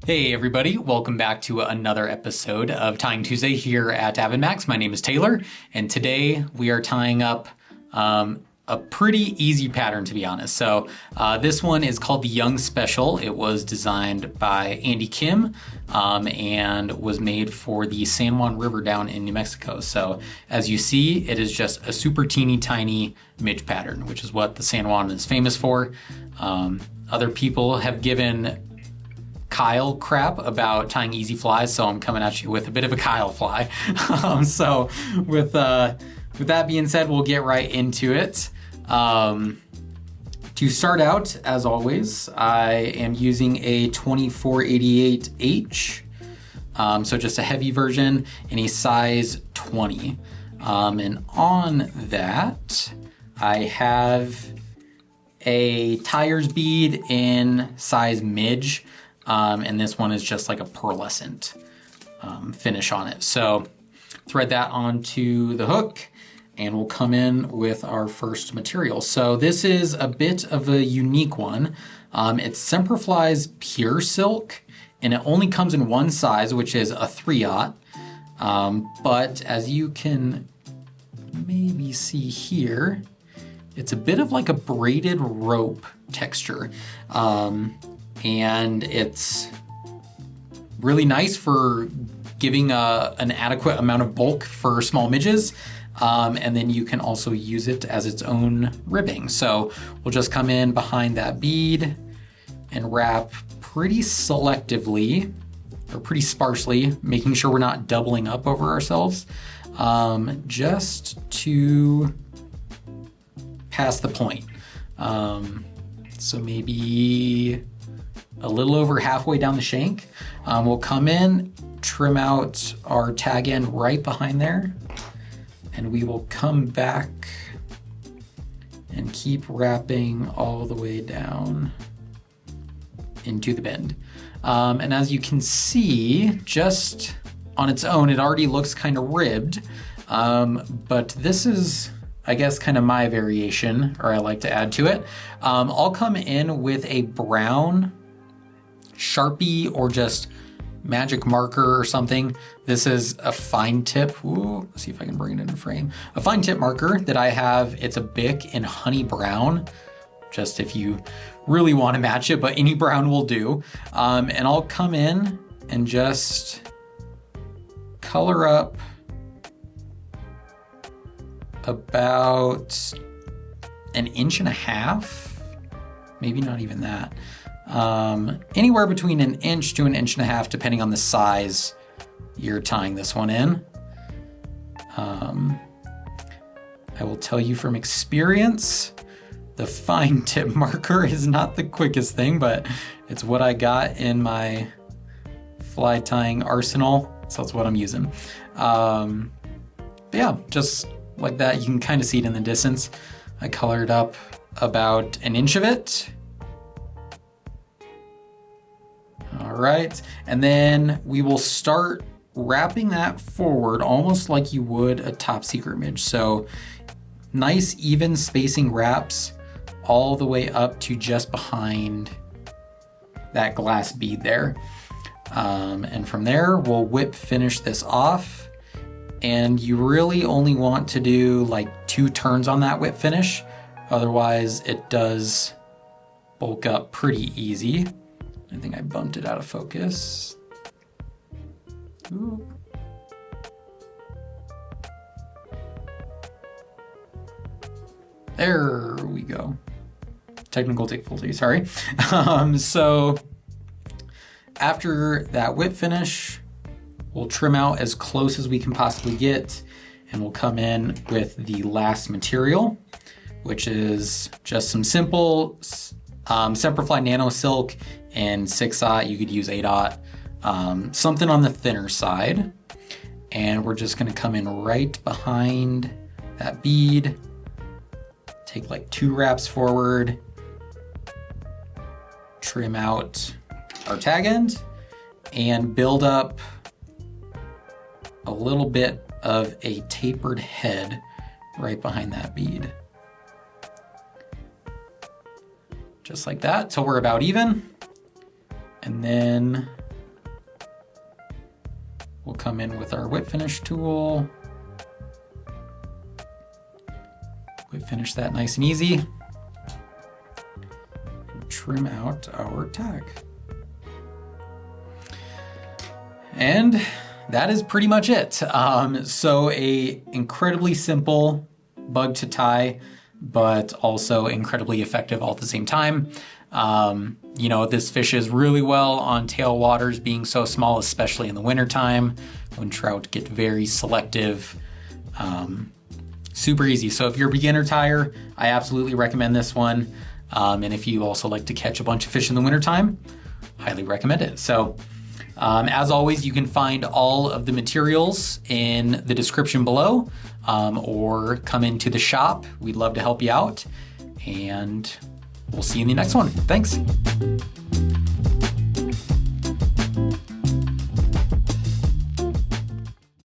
Hey everybody, welcome back to another episode of Tying Tuesday here at AvidMax. My name is Taylor, and today we are tying up a pretty easy pattern, to be honest. So this one is called the Yong Special. It was designed by Andy Kim and was made for the San Juan River down in New Mexico. So as you see, it is just a super teeny tiny midge pattern, which is what the San Juan is famous for. Other people have given Kyle crap about tying easy flies, so I'm coming at you with a bit of a Kyle fly. So with that being said, we'll get right into it. To start out, as always, I am using a 2488H, so just a heavy version in a size 20. And on that, I have a tires bead in size midge. And this one is just like a pearlescent finish on it. So thread that onto the hook and we'll come in with our first material. So this is a bit of a unique one. It's Semperfli's Pure Silk, and it only comes in one size, which is a 3/0. But as you can maybe see here, it's a bit of like a braided rope texture. And it's really nice for giving an adequate amount of bulk for small midges. And then you can also use it as its own ribbing. So we'll just come in behind that bead and wrap pretty selectively, or pretty sparsely, making sure we're not doubling up over ourselves, just to pass the point. So maybe a little over halfway down the shank. We'll come in, trim out our tag end right behind there, and we will come back and keep wrapping all the way down into the bend. And as you can see, just on its own, it already looks kind of ribbed, but this is, I guess, kind of my variation, or I like to add to it. I'll come in with a brown Sharpie or just magic marker or something. This is a fine tip. Ooh, let's see if I can bring it into frame. A fine tip marker that I have. It's a Bic in honey brown, just if you really want to match it, but any brown will do. And I'll come in and just color up about 1.5 inches, maybe not even that. Anywhere between 1 inch to 1.5 inches, depending on the size you're tying this one in. I will tell you from experience, the fine tip marker is not the quickest thing, but it's what I got in my fly tying arsenal, so that's what I'm using. But yeah, just like that, you can kind of see it in the distance. I colored up about 1 inch of it. All right, and then we will start wrapping that forward almost like you would a top secret midge. So nice even spacing wraps all the way up to just behind that glass bead there. And from there, we'll whip finish this off. And you really only want to do like 2 turns on that whip finish. Otherwise, it does bulk up pretty easy. I think I bumped it out of focus. Ooh. There we go. Technical difficulty, sorry. So after that whip finish, we'll trim out as close as we can possibly get, and we'll come in with the last material, which is just some simple Semperfli Nano Silk in 6/0. You could use 8/0, something on the thinner side. And we're just gonna come in right behind that bead, take like 2 wraps forward, trim out our tag end, and build up a little bit of a tapered head right behind that bead. Just like that, till we're about even. And then We'll come in with our whip finish tool. Whip finish that nice and easy. And trim out our tag. And that is pretty much it. So a incredibly simple bug to tie, but also incredibly effective all at the same time. You know, this fishes really well on tailwaters being so small, especially in the wintertime when trout get very selective. Super easy. So if you're a beginner tyer, I absolutely recommend this one. And if you also like to catch a bunch of fish in the wintertime, highly recommend it. So as always, you can find all of the materials in the description below, or come into the shop. We'd love to help you out, and we'll see you in the next one. Thanks.